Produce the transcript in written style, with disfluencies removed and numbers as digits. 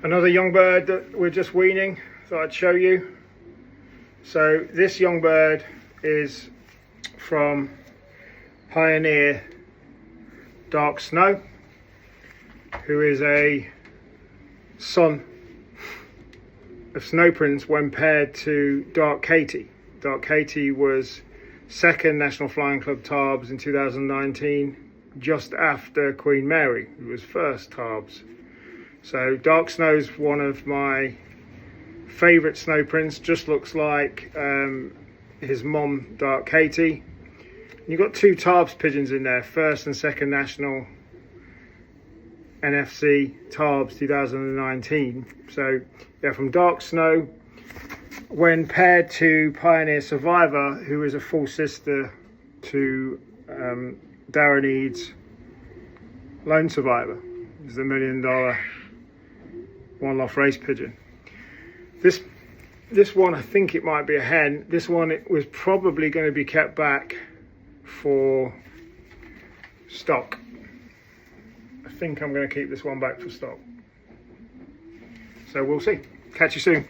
Another young bird that we're just weaning, thought I'd show you. So this young bird is from Pioneer Dark Snow, who is a son of Snow Prince when paired to Dark Katie. Dark Katie was second National Flying Club Tarbs in 2019, just after Queen Mary, who was first Tarbs. So Dark Snow's one of my favourite Snow Prince, just looks like his mum, Dark Katie. You've got two Tarbs pigeons in there, first and second National NFC Tarbs 2019. So yeah, from Dark Snow, when paired to Pioneer Survivor, who is a full sister to Darren Eads' Lone Survivor. Is the $1 million one-off race pigeon. This one, I think it might be a hen. This one, it was probably going to be kept back for stock. I think I'm going to keep this one back for stock. So we'll see. Catch you soon.